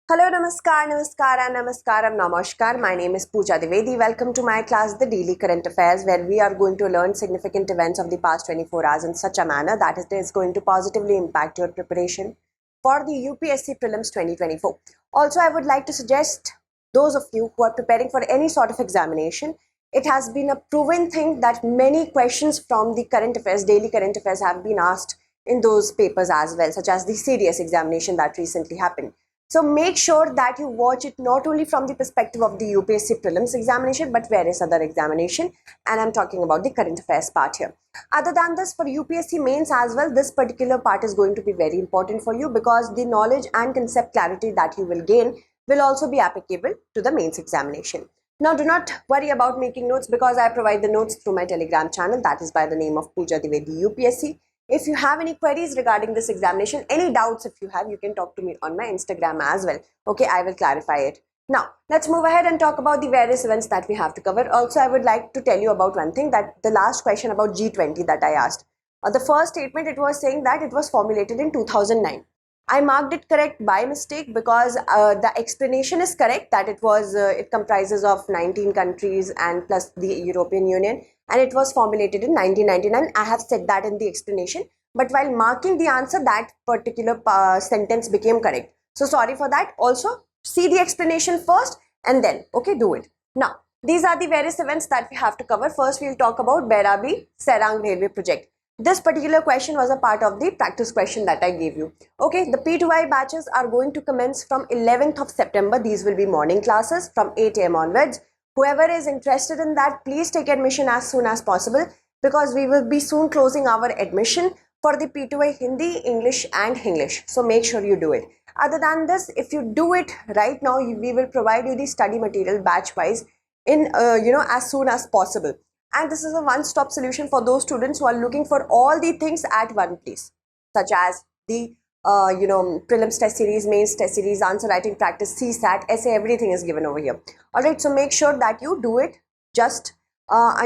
Hello, namaskar, namaskaram. My name is Pooja Dwivedi. Welcome to my class, The Daily Current Affairs, where we are going to learn significant events of the past 24 hours in such a manner that it is going to positively impact your preparation for the UPSC Prelims 2024. Also, I would like to suggest those of you who are preparing for any sort of examination, it has been a proven thing that many questions from the current affairs, daily current affairs, have been asked in those papers as well, such as the CDS examination that recently happened. So make sure that you watch it not only from the perspective of the UPSC prelims examination, but various other examination. And I'm talking about the current affairs part here. Other than this, for UPSC mains as well, this particular part is going to be very important for you because the knowledge and concept clarity that you will gain will also be applicable to the mains examination. Now, do not worry about making notes because I provide the notes through my Telegram channel, that is by the name of Pooja Dwivedi UPSC. If you have any queries regarding this examination, any doubts if you have, you can talk to me on my Instagram as well. Okay, I will clarify it. Now, let's move ahead and talk about the various events that we have to cover. Also, I would like to tell you about one thing, that the last question about G20 that I asked. The first statement, it was saying that it was formulated in 2009. I marked it correct by mistake because the explanation is correct that it comprises of 19 countries and plus the European Union, and it was formulated in 1999. I have said that in the explanation, but while marking the answer, that particular sentence became correct. So sorry for that. Also, see the explanation first and then, okay, do it. Now, these are the various events that we have to cover. First, we'll talk about Bairabi-Sairang railway project. This particular question was a part of the practice question that I gave you. Okay, the P2I batches are going to commence from 11th of September. These will be morning classes from 8 a.m. onwards. Whoever is interested in that, please take admission as soon as possible because we will be soon closing our admission for the P2I Hindi, English and English. So make sure you do it. Other than this, if you do it right now, we will provide you the study material batch wise in as soon as possible. And this is a one-stop solution for those students who are looking for all the things at one place, such as the prelims test series, mains test series, answer writing practice, CSAT, essay, everything is given over here. All right, so make sure that you do it. Just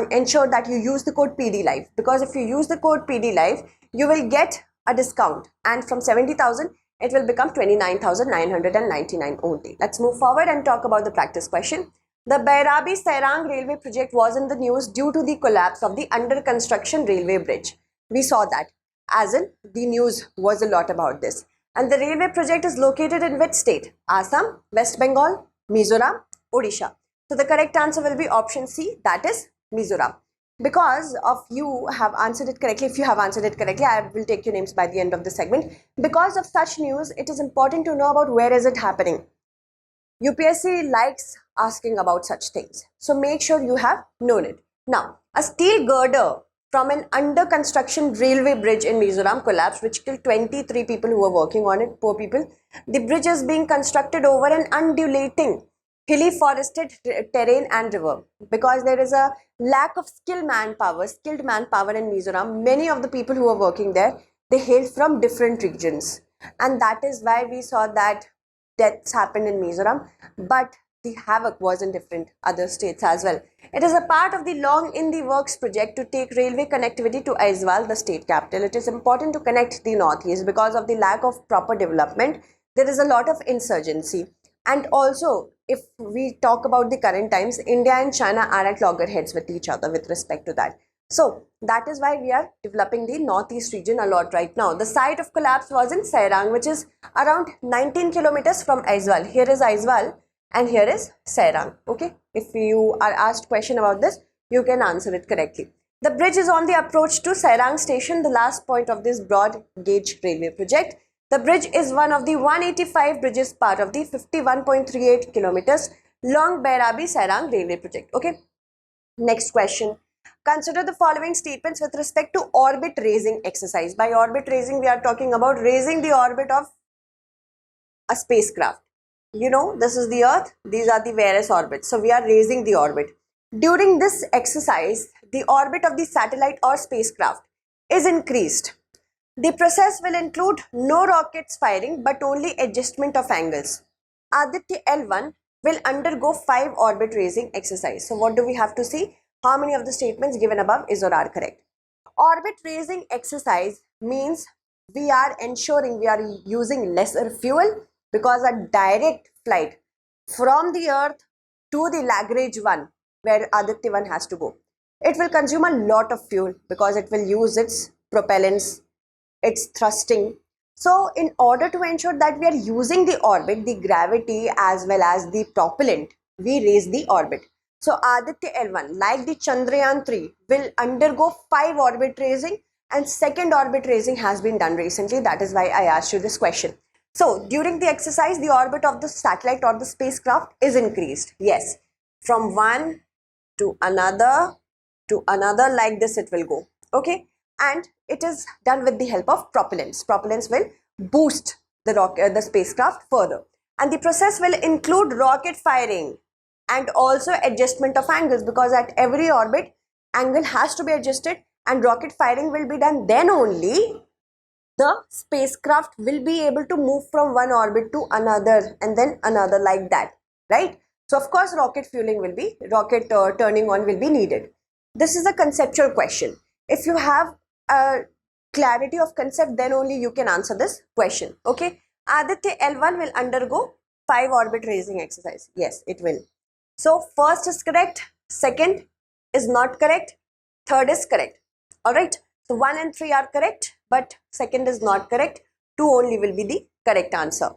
ensure that you use the code PDLive, because if you use the code PDLive, you will get a discount, and from 70,000 it will become 29,999 only. Let's move forward and talk about the practice question. The Bairabi-Sairang railway project was in the news due to the collapse of the under construction railway bridge. We saw that, as in the news was a lot about this. And the railway project is located in which state? Assam, West Bengal, Mizoram, Odisha. So the correct answer will be option C, that is Mizoram. Because of you have answered it correctly, if you have answered it correctly, I will take your names by the end of the segment. Because of such news, it is important to know about where is it happening. UPSC likes asking about such things. So make sure you have known it. Now, a steel girder from an under construction railway bridge in Mizoram collapsed, which killed 23 people who were working on it, poor people. The bridge is being constructed over an undulating, hilly forested terrain and river. Because there is a lack of skilled manpower in Mizoram, many of the people who were working there, they hailed from different regions. And that is why we saw that deaths happened in Mizoram, but the havoc was in different other states as well. It is a part of the Long in the Works project to take railway connectivity to Aizawl, the state capital. It is important to connect the northeast because of the lack of proper development. There is a lot of insurgency. And also, if we talk about the current times, India and China are at loggerheads with each other with respect to that. So that is why we are developing the northeast region a lot right now. The site of collapse was in Sairang, which is around 19 kilometers from Aizawl. Here is Aizawl and here is Sairang. Okay, if you are asked question about this, you can answer it correctly. The bridge is on the approach to Sairang station, the last point of this broad gauge railway project. The bridge is one of the 185 bridges part of the 51.38 kilometers long Bairabi-Sairang railway project. Okay, next question. Consider the following statements with respect to orbit raising exercise. By orbit raising, we are talking about raising the orbit of a spacecraft. You know, this is the Earth, these are the various orbits. So we are raising the orbit. During this exercise, the orbit of the satellite or spacecraft is increased. The process will include no rockets firing but only adjustment of angles. Aditya L1 will undergo 5 orbit raising exercise. So what do we have to see? How many of the statements given above is or are correct? Orbit raising exercise means we are ensuring we are using lesser fuel because a direct flight from the Earth to the Lagrange 1, where Aditya 1 has to go, it will consume a lot of fuel because it will use its propellants, its thrusting. So in order to ensure that we are using the orbit, the gravity as well as the propellant, we raise the orbit. So Aditya L1, like the Chandrayaan 3, will undergo 5 orbit raising, and second orbit raising has been done recently. That is why I asked you this question. So during the exercise, the orbit of the satellite or the spacecraft is increased. Yes, from one to another, like this it will go. Okay, and it is done with the help of propellants. Propellants will boost the spacecraft further, and the process will include rocket firing and also adjustment of angles, because at every orbit angle has to be adjusted and rocket firing will be done. Then only the spacecraft will be able to move from one orbit to another and then another, like that, right? So of course rocket turning on will be needed. This is a conceptual question. If you have a clarity of concept, then only you can answer this question. Okay, Aditya L1 will undergo 5 orbit raising exercise. Yes, it will. So first is correct, second is not correct, third is correct. All right, so 1 and 3 are correct, but second is not correct. 2 only will be the correct answer.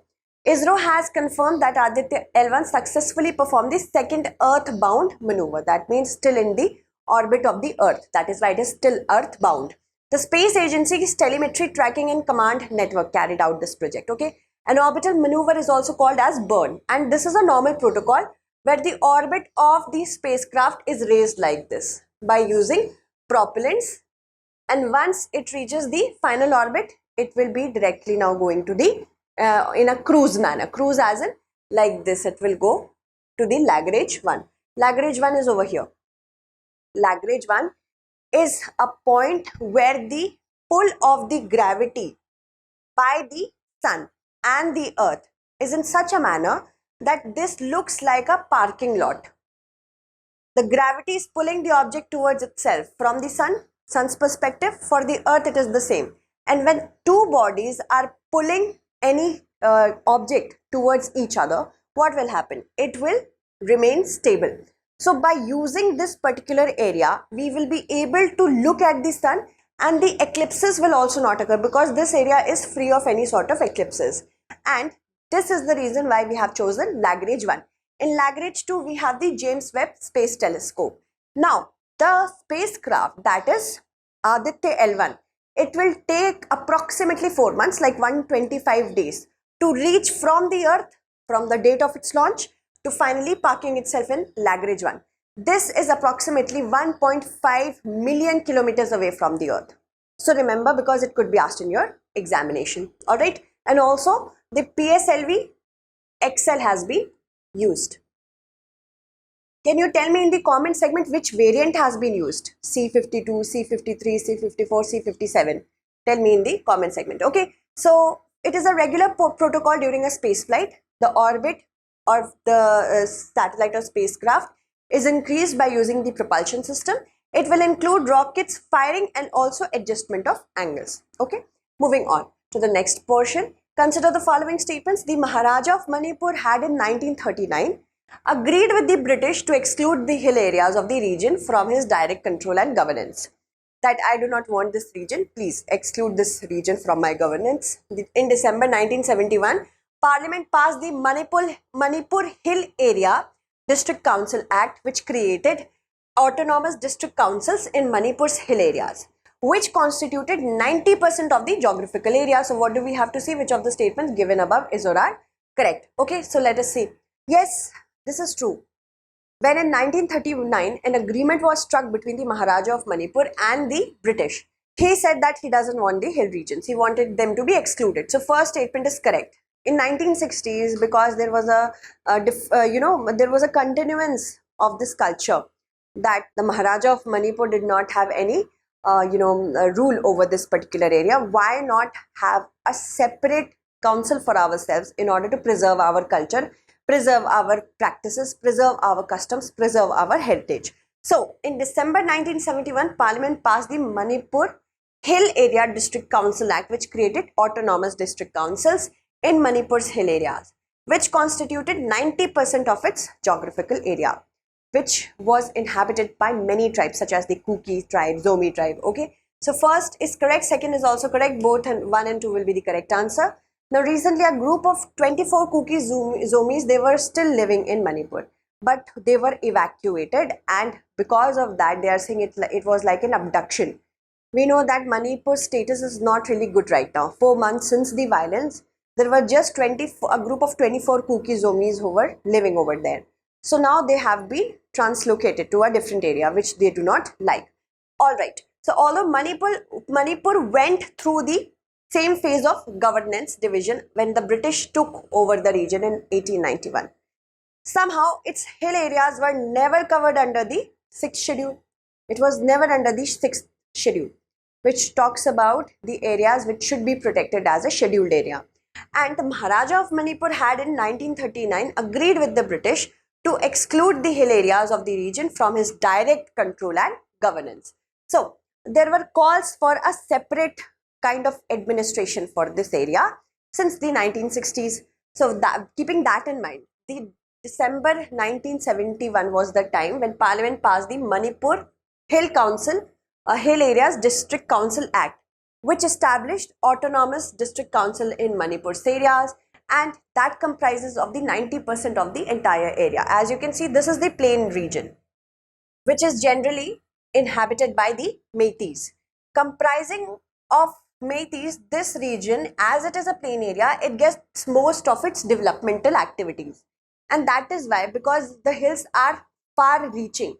ISRO has confirmed that Aditya L1 successfully performed the second earthbound maneuver. That means still in the orbit of the Earth. That is why it is still earthbound. The Space Agency's telemetry tracking and command network carried out this project. Okay, an orbital maneuver is also called as burn, and this is a normal protocol where the orbit of the spacecraft is raised like this by using propellants, and once it reaches the final orbit, it will be directly now going to the in a cruise manner. Cruise as in like this, it will go to the Lagrange 1. Lagrange 1 is over here. Lagrange 1 is a point where the pull of the gravity by the sun and the earth is in such a manner that this looks like a parking lot. The gravity is pulling the object towards itself from the sun's perspective. For the earth it is the same, and when two bodies are pulling any object towards each other, what will happen? It will remain stable. So by using this particular area, we will be able to look at the sun, and the eclipses will also not occur because this area is free of any sort of eclipses. And this is the reason why we have chosen Lagrange 1. In Lagrange 2, we have the James Webb Space Telescope. Now, the spacecraft, that is Aditya L1, it will take approximately 4 months, like 125 days, to reach from the Earth, from the date of its launch, to finally parking itself in Lagrange 1. This is approximately 1.5 million kilometers away from the Earth. So remember, because it could be asked in your examination. Alright, and also the PSLV XL has been used. Can you tell me in the comment segment which variant has been used? C52, C53, C54, C57. Tell me in the comment segment. Okay, so it is a regular protocol during a space flight. The orbit of the satellite or spacecraft is increased by using the propulsion system. It will include rockets firing and also adjustment of angles. Okay, moving on to the next portion. Consider the following statements. The Maharaja of Manipur had in 1939 agreed with the British to exclude the hill areas of the region from his direct control and governance. That I do not want this region, please exclude this region from my governance. In December 1971, Parliament passed the Manipur Hill Area District Council Act, which created autonomous district councils in Manipur's hill areas, which constituted 90% of the geographical area. So what do we have to see? Which of the statements given above is or are correct? Okay, so let us see. Yes, this is true. When in 1939, an agreement was struck between the Maharaja of Manipur and the British. He said that he doesn't want the hill regions. He wanted them to be excluded. So first statement is correct. In 1960s, because there was there was a continuance of this culture, that the Maharaja of Manipur did not have any rule over this particular area. Why not have a separate council for ourselves in order to preserve our culture, preserve our practices, preserve our customs, preserve our heritage? So in December 1971, Parliament passed the Manipur Hill Area District Council Act, which created autonomous district councils in Manipur's hill areas, which constituted 90% of its geographical area, which was inhabited by many tribes such as the Kuki tribe, Zomi tribe. Okay, so first is correct, second is also correct, both and 1 and 2 will be the correct answer. Now recently a group of 24 Kuki Zomis, they were still living in Manipur, but they were evacuated, and because of that they are saying it was like an abduction. We know that Manipur's status is not really good right now. 4 months since the violence, there were just a group of 24 Kuki Zomis who were living over there. So now they have been translocated to a different area which they do not like. Alright, so although Manipur went through the same phase of governance division when the British took over the region in 1891. Somehow its hill areas were never covered under the 6th schedule. It was never under the 6th schedule, which talks about the areas which should be protected as a scheduled area. And the Maharaja of Manipur had in 1939 agreed with the British to exclude the hill areas of the region from his direct control and governance. So there were calls for a separate kind of administration for this area since the 1960s. So keeping that in mind, the December 1971 was the time when Parliament passed the Manipur Hill Areas District Council Act, which established autonomous district council in Manipur's areas, and that comprises of the 90% of the entire area. As you can see, this is the plain region, which is generally inhabited by the Meiteis. Comprising of Meiteis, this region, as it is a plain area, it gets most of its developmental activities. And that is why, because the hills are far reaching,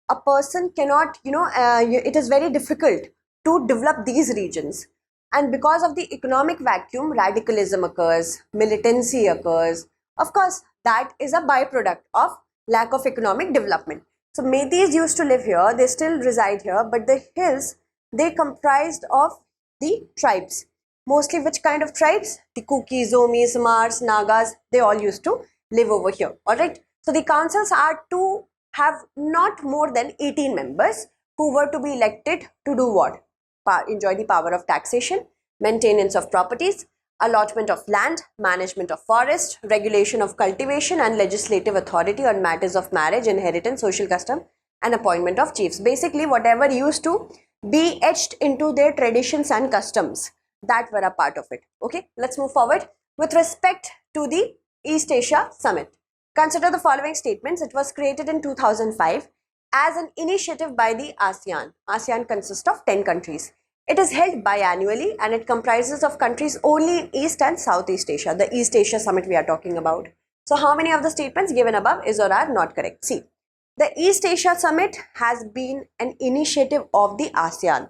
a person cannot, it is very difficult to develop these regions. And because of the economic vacuum, radicalism occurs, militancy occurs. Of course, that is a byproduct of lack of economic development. So Meiteis used to live here, they still reside here, but the hills, they comprised of the tribes. Mostly which kind of tribes? The Kuki, Zomi, Samars, Nagas, they all used to live over here. Alright. So the councils are to have not more than 18 members who were to be elected to do what? Enjoy the power of taxation, maintenance of properties, allotment of land, management of forest, regulation of cultivation, and legislative authority on matters of marriage, inheritance, social custom, and appointment of chiefs. Basically, whatever used to be etched into their traditions and customs, that were a part of it. Okay, let's move forward. With respect to the East Asia Summit, consider the following statements. It was created in 2005 as an initiative by the ASEAN. ASEAN consists of 10 countries. It is held biannually and it comprises of countries only in East and Southeast Asia. The East Asia Summit we are talking about. So how many of the statements given above is or are not correct? See, the East Asia Summit has been an initiative of the ASEAN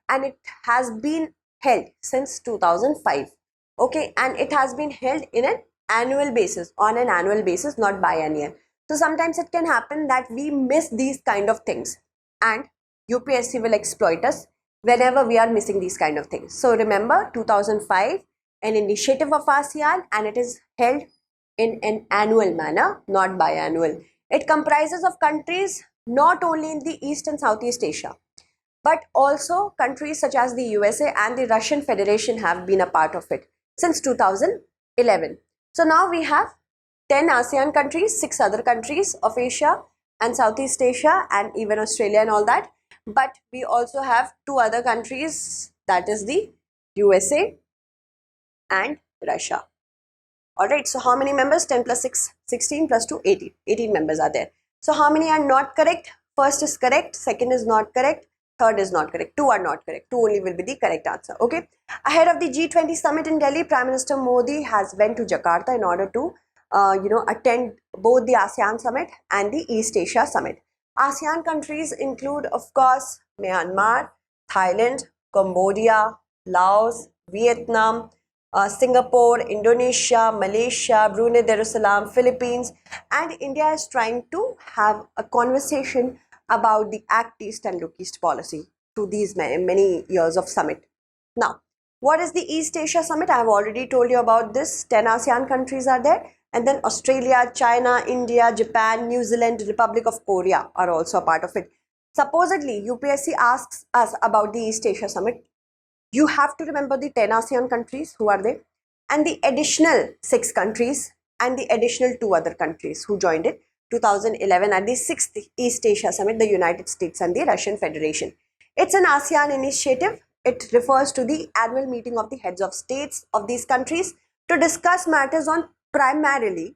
and it has been held since 2005. Okay, and it has been held in an annual basis, on an annual basis, not biennial. So sometimes it can happen that we miss these kind of things and UPSC will exploit us whenever we are missing these kind of things. So remember, 2005, an initiative of ASEAN, and it is held in an annual manner, not biannual. It comprises of countries not only in the East and Southeast Asia, but also countries such as the USA and the Russian Federation have been a part of it since 2011. So now we have 10 ASEAN countries, 6 other countries of Asia and Southeast Asia and even Australia and all that. But we also have 2 other countries, that is the USA and Russia. Alright, so how many members? 10 plus 6, 16 plus 2, 18. 18 members are there. So how many are not correct? First is correct, second is not correct, third is not correct. 2 are not correct. 2 only will be the correct answer. Okay. Ahead of the G20 summit in Delhi, Prime Minister Modi has went to Jakarta in order to attend both the ASEAN summit and the East Asia summit. ASEAN countries include, of course, Myanmar, Thailand, Cambodia, Laos, Vietnam, Singapore, Indonesia, Malaysia, Brunei Darussalam, Philippines, and India is trying to have a conversation about the Act East and Look East policy through these many years of summit. Now, what is the East Asia Summit? I have already told you about this. 10 ASEAN countries are there. And then Australia, China, India, Japan, New Zealand, Republic of Korea are also a part of it. Supposedly, UPSC asks us about the East Asia Summit. You have to remember the 10 ASEAN countries. Who are they? and the additional 6 countries and the additional 2 other countries who joined it 2011 at the 6th East Asia Summit, the United States and the Russian Federation. It's an ASEAN initiative. It refers to the annual meeting of the heads of states of these countries to discuss matters on primarily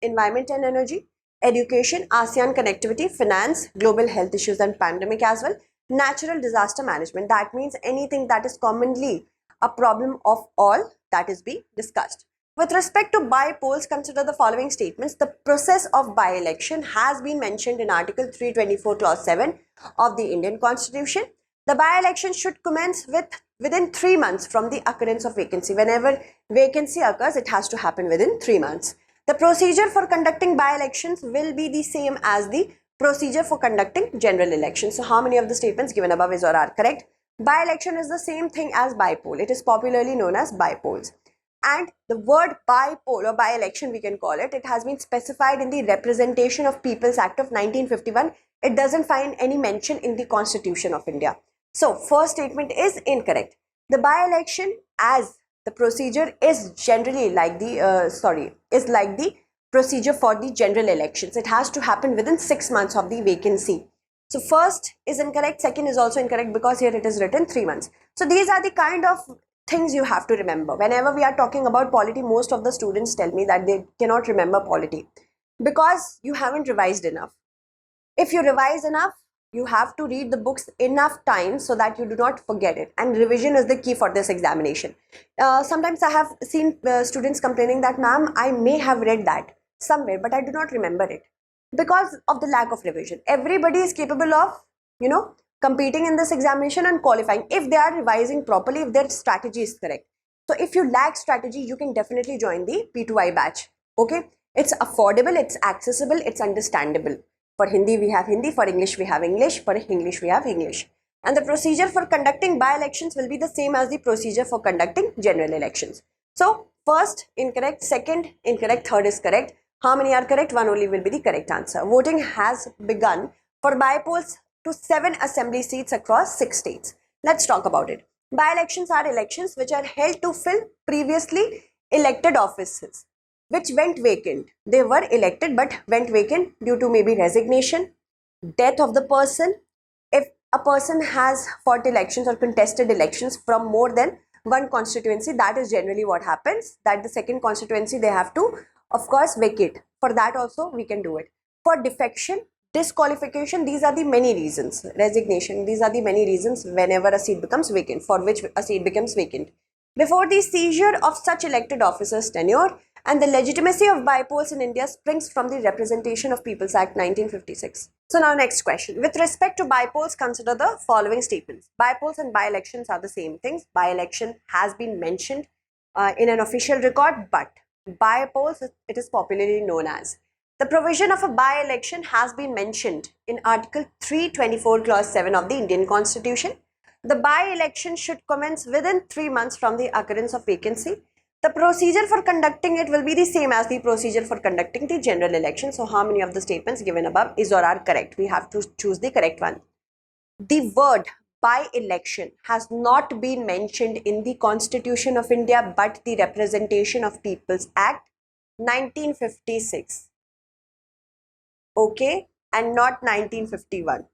environment and energy, education, ASEAN connectivity, finance, global health issues and pandemic as well, natural disaster management. That means anything that is commonly a problem of all that is being discussed. With respect to Bypolls, consider the following statements. The process of by-election has been mentioned in Article 324 Clause 7 of the Indian Constitution. The by-election should commence within 3 months from the occurrence of vacancy. Whenever vacancy occurs, it has to happen within 3 months. The procedure for conducting by-elections will be the same as the procedure for conducting general elections. So how many of the statements given above is or are correct? By-election is the same thing as bypoll. It is popularly known as bypolls. And the word bypoll or by-election, we can call it, it has been specified in the Representation of People's Act of 1951. It doesn't find any mention in the Constitution of India. So first statement is incorrect. The by-election as the procedure is generally like the procedure for the general elections. It has to happen within 6 months of the vacancy. So first is incorrect, second is also incorrect because here it is written 3 months. So these are the kind of things you have to remember. Whenever we are talking about polity, most of the students tell me that they cannot remember polity because you haven't revised enough. If you revise enough, you have to read the books enough times so that you do not forget it, and revision is the key for this examination. Sometimes I have seen students complaining that, ma'am, I may have read that somewhere but I do not remember it because of the lack of revision. Everybody is capable of, competing in this examination and qualifying if they are revising properly, if their strategy is correct. So if you lack strategy, you can definitely join the P2I batch. Okay, it's affordable, it's accessible, it's understandable. For Hindi, we have Hindi. For English, we have English. For English, we have English. And the procedure for conducting by-elections will be the same as the procedure for conducting general elections. So, first, incorrect. Second, incorrect. Third is correct. How many are correct? One only will be the correct answer. Voting has begun for by-polls to 7 assembly seats across 6 states. Let's talk about it. By-elections are elections which are held to fill previously elected offices which went vacant. They were elected but went vacant due to maybe resignation, death of the person. If a person has fought elections or contested elections from more than one constituency, that is generally what happens, that the second constituency they have to, of course, vacate. For that also we can do it. For defection, disqualification, these are the many reasons. Resignation, these are the many reasons whenever a seat becomes vacant, for which a seat becomes vacant. Before the seizure of such elected officers' tenure, and the legitimacy of bypolls in India springs from the Representation of People's Act 1956. So now next question. With respect to bypolls, consider the following statements. Bypolls and by-elections are the same things. By-election has been mentioned in an official record, but bypolls, it is popularly known as. The provision of a by-election has been mentioned in Article 324 Clause 7 of the Indian Constitution. The by-election should commence within 3 months from the occurrence of vacancy. The procedure for conducting it will be the same as the procedure for conducting the general election. So how many of the statements given above is or are correct? We have to choose the correct one. The word by-election has not been mentioned in the Constitution of India but the Representation of People's Act 1956. Okay, and not 1951.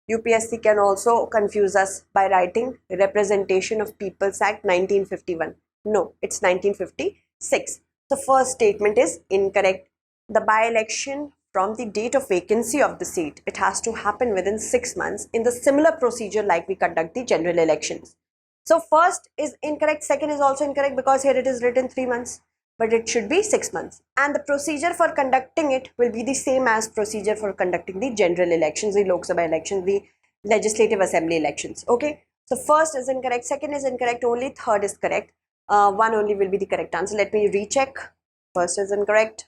UPSC can also confuse us by writing Representation of People's Act 1951. No, it's 1956. The first statement is incorrect. The by-election from the date of vacancy of the seat, it has to happen within 6 months in the similar procedure like we conduct the general elections. So first is incorrect, second is also incorrect because here it is written 3 months, but it should be 6 months. And the procedure for conducting it will be the same as procedure for conducting the general elections, the Lok Sabha elections, the Legislative Assembly elections. Okay, so first is incorrect, second is incorrect, only third is correct. One only will be the correct answer. Let me recheck. First is incorrect,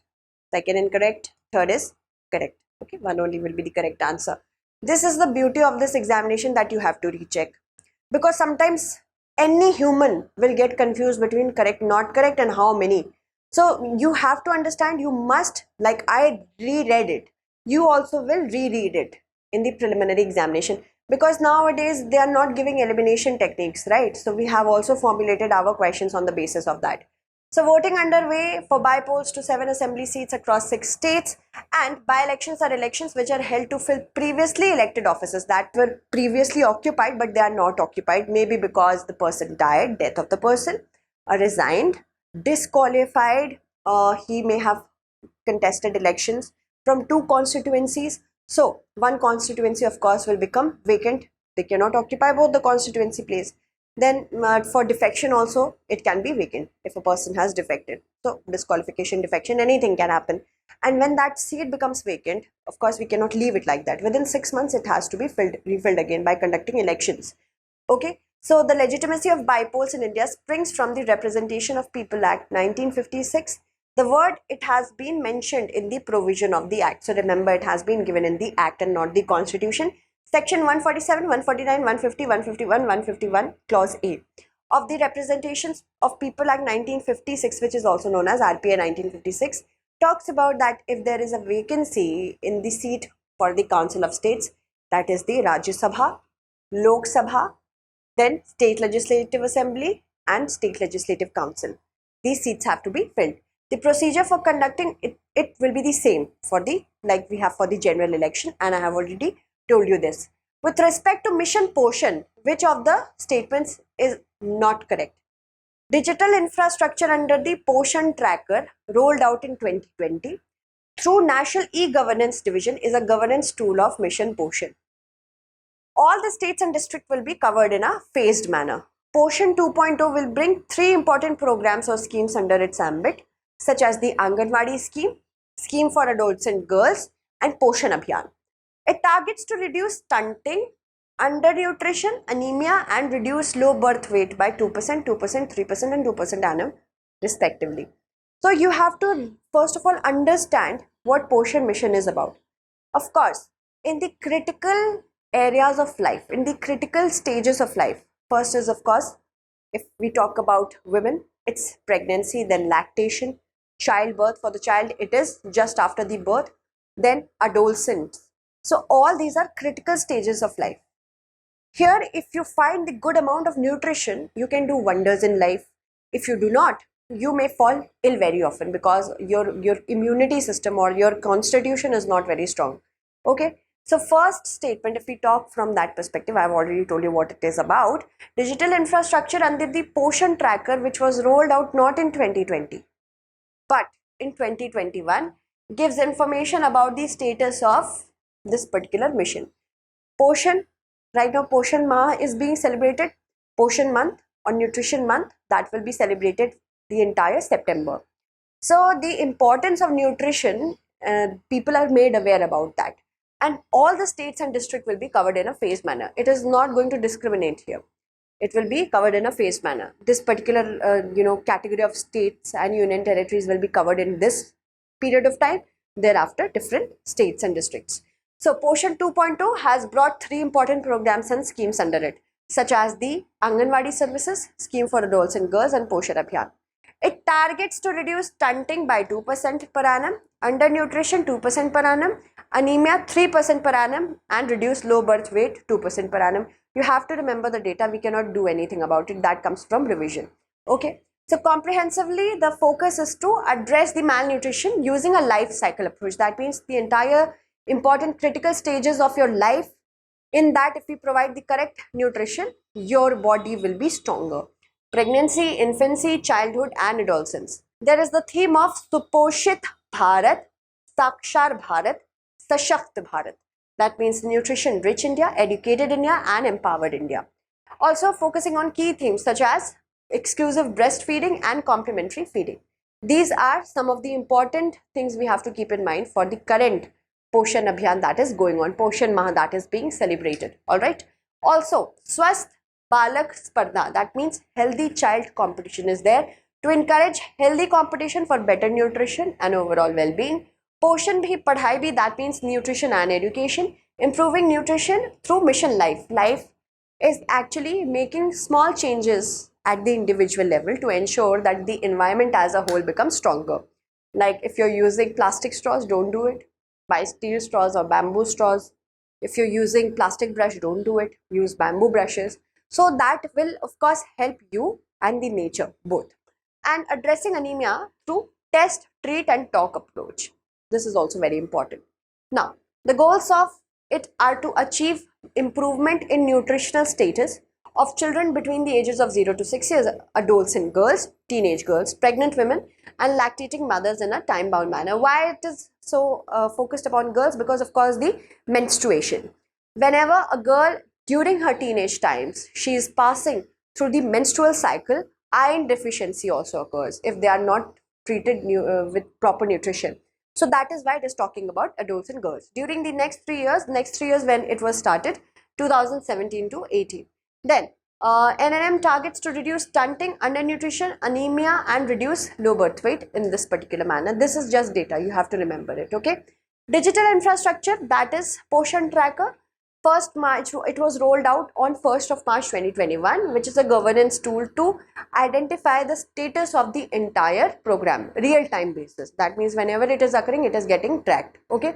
second incorrect, third is correct. Okay, one only will be the correct answer. This is the beauty of this examination, that you have to recheck, because sometimes any human will get confused between correct, not correct, and how many. So you have to understand, you must, like I reread it, you also will reread it in the preliminary examination. because nowadays they are not giving elimination techniques, right? So we have also formulated our questions on the basis of that. So voting underway for bypolls to 7 assembly seats across 6 states, and by-elections are elections which are held to fill previously elected offices that were previously occupied but they are not occupied, maybe because the person died, death of the person, or resigned, disqualified, he may have contested elections from 2 constituencies. So one constituency of course will become vacant. They cannot occupy both the constituency place. Then for defection also it can be vacant if a person has defected. So disqualification, defection, anything can happen. And when that seat becomes vacant, of course we cannot leave it like that. Within 6 months it has to be refilled again by conducting elections. Okay. So the legitimacy of bypolls in India springs from the Representation of People Act 1956. The word, it has been mentioned in the provision of the act. So remember, it has been given in the act and not the constitution. Section 147, 149, 150, 151, 151, clause A of the Representations of People Act 1956, which is also known as RPA 1956, talks about that if there is a vacancy in the seat for the Council of States, that is the Rajya Sabha, Lok Sabha, then State Legislative Assembly and State Legislative Council. These seats have to be filled. The procedure for conducting it will be the same for the, like we have for the general election, and I have already told you this. With respect to mission Poshan, which of the statements is not correct? Digital infrastructure under the Poshan tracker rolled out in 2020 through National E-Governance Division is a governance tool of mission Poshan. All the states and districts will be covered in a phased manner. Poshan 2.0 will bring 3 important programs or schemes under its ambit, such as the Anganwadi scheme, scheme for adults and girls, and Poshan Abhiyan. It targets to reduce stunting, undernutrition, anemia, and reduce low birth weight by 2%, 2%, 3%, and 2% annum, respectively. So you have to first of all understand what Poshan mission is about. Of course, in the critical areas of life, in the critical stages of life, first is of course, if we talk about women, it's pregnancy, then lactation, childbirth. For the child, it is just after the birth, then adolescence. So all these are critical stages of life. Here, if you find the good amount of nutrition, you can do wonders in life. If you do not, you may fall ill very often because your immunity system or your constitution is not very strong. Okay. So first statement, if we talk from that perspective, I've already told you what it is about. Digital infrastructure under the Poshan tracker, which was rolled out not in 2020, but in 2021, gives information about the status of this particular mission. Poshan, right now Poshan Mah is being celebrated. Poshan month or nutrition month, that will be celebrated the entire September. So the importance of nutrition, people are made aware about that. And all the states and district will be covered in a phased manner. It is not going to discriminate here. It will be covered in a phased manner. This particular category of states and union territories will be covered in this period of time. Thereafter, different states and districts. So Poshan 2.0 has brought 3 important programs and schemes under it, such as the Anganwadi services, scheme for adults and girls, and Poshan Abhiyan. It targets to reduce stunting by 2% per annum, undernutrition 2% per annum, anemia 3% per annum, and reduce low birth weight 2% per annum. You have to remember the data. We cannot do anything about it. That comes from revision. Okay. So comprehensively, the focus is to address the malnutrition using a life cycle approach. That means the entire important critical stages of your life. In that, if we provide the correct nutrition, your body will be stronger. Pregnancy, infancy, childhood, and adolescence. There is the theme of Suposhit Bharat, Sakshar Bharat, Sashakt Bharat. That means nutrition rich India, educated India, and empowered India. Also focusing on key themes such as exclusive breastfeeding and complementary feeding. These are some of the important things we have to keep in mind for the current Poshan Abhiyan that is going on, Poshan Mah that is being celebrated. Alright. Also, Swasth Balak Spardha, that means healthy child competition is there to encourage healthy competition for better nutrition and overall well-being. Poshan bhi, padhai bhi, that means nutrition and education. Improving nutrition through mission life. Life is actually making small changes at the individual level to ensure that the environment as a whole becomes stronger. Like if you're using plastic straws, don't do it. Buy steel straws or bamboo straws. If you're using plastic brush, don't do it. Use bamboo brushes. So that will of course help you and the nature both. And addressing anemia through test, treat and talk approach. This is also very important. Now, the goals of it are to achieve improvement in nutritional status of children between the ages of 0 to 6 years, adults and girls, teenage girls, pregnant women and lactating mothers in a time-bound manner. Why it is so focused upon girls? Because of course the menstruation. Whenever a girl during her teenage times, she is passing through the menstrual cycle, iron deficiency also occurs if they are not treated with proper nutrition. So that is why it is talking about adults and girls. During the next 3 years when it was started, 2017 to 18. Then NNM targets to reduce stunting, undernutrition, anemia and reduce low birth weight in this particular manner. This is just data, you have to remember it, okay? Digital infrastructure, that is Poshan tracker. 1st March, it was rolled out on 1st of March 2021, which is a governance tool to identify the status of the entire program, real-time basis. That means whenever it is occurring, it is getting tracked, okay?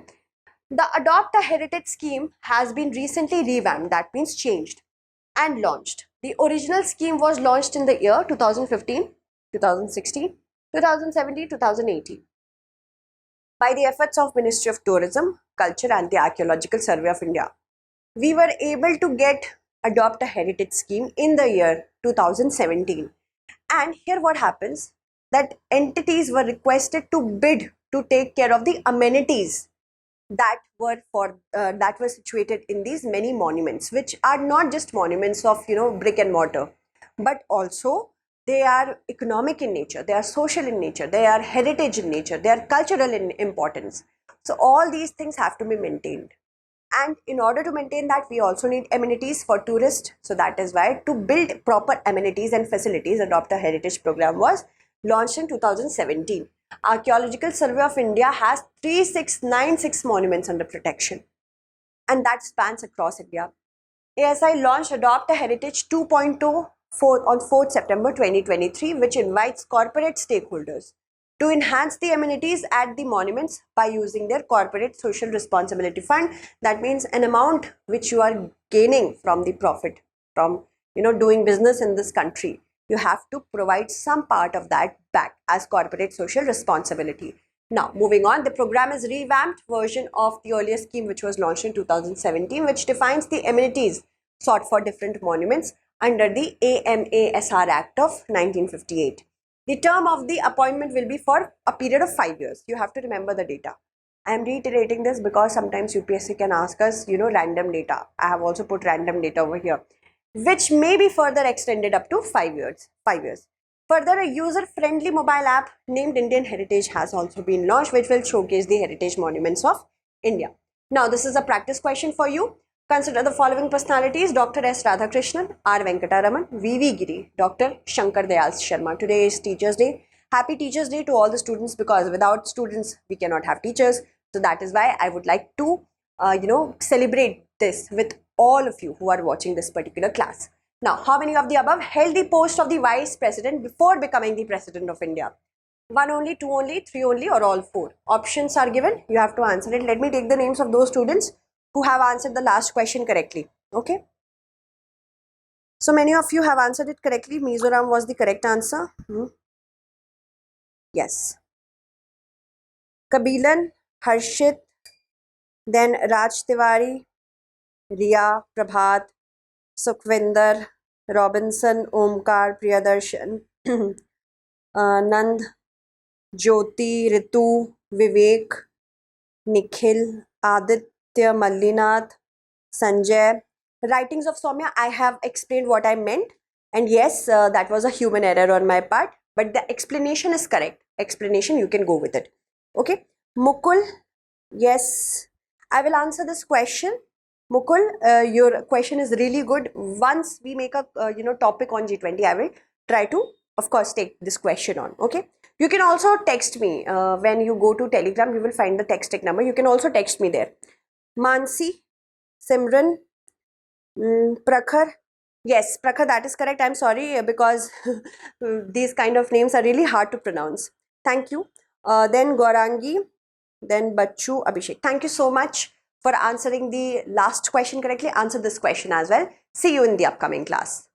The Adopt a Heritage scheme has been recently revamped, that means changed and launched. The original scheme was launched in the year 2015, 2016, 2017, 2018 by the efforts of Ministry of Tourism, Culture and the Archaeological Survey of India. We were able to get Adopt a Heritage scheme in the year 2017. And here what happens, that entities were requested to bid to take care of the amenities that were situated in these many monuments, which are not just monuments of brick and mortar, but also they are economic in nature, they are social in nature, they are heritage in nature, they are cultural in importance. So all these things have to be maintained. And in order to maintain that, we also need amenities for tourists. So that is why, to build proper amenities and facilities, Adopt a Heritage program was launched in 2017. Archaeological Survey of India has 3696 monuments under protection, and that spans across India. ASI launched Adopt a Heritage 2.0 on 4th September 2023, which invites corporate stakeholders to enhance the amenities at the monuments by using their corporate social responsibility fund. That means an amount which you are gaining from the profit from doing business in this country, you have to provide some part of that back as corporate social responsibility. Now moving on, the program is revamped version of the earlier scheme which was launched in 2017, which defines the amenities sought for different monuments under the AMASR Act of 1958. The term of the appointment will be for a period of 5 years. You have to remember the data. I am reiterating this because sometimes UPSC can ask us, random data. I have also put random data over here, which may be further extended up to 5 years. Further, a user-friendly mobile app named Indian Heritage has also been launched, which will showcase the heritage monuments of India. Now, this is a practice question for you. Consider the following personalities: Dr. S. Radhakrishnan, R. Venkataraman, V.V. Giri, Dr. Shankar Dayal Sharma. Today is Teachers' Day. Happy Teachers' Day to all the students, because without students, we cannot have teachers. So that is why I would like to, celebrate this with all of you who are watching this particular class. Now, how many of the above held the post of the Vice President before becoming the President of India? 1 only, 2 only, 3 only, or all 4? Options are given. You have to answer it. Let me take the names of those students who have answered the last question correctly. Okay. So many of you have answered it correctly. Mizoram was the correct answer. Yes. Kabilan, Harshit, then Raj Tiwari, Riya, Prabhat, Sukhvinder, Robinson, Omkar, Priyadarshan, Nand, Jyoti, Ritu, Vivek, Nikhil, Aditya, Mallinath, Sanjay. Writings of Soumya, I have explained what I meant, and yes, that was a human error on my part, but the explanation is correct. Explanation, you can go with it. Okay. Mukul, yes, I will answer this question. Mukul, your question is really good. Once we make a topic on G20, I will try to, of course, take this question on. Okay. You can also text me when you go to Telegram. You will find the text number. You can also text me there. Mansi, Simran, Prakhar. Yes, Prakhar, that is correct. I'm sorry because these kind of names are really hard to pronounce. Thank you. Then Gaurangi, then Bachu, Abhishek. Thank you so much for answering the last question correctly, answer this question as well. See you in the upcoming class.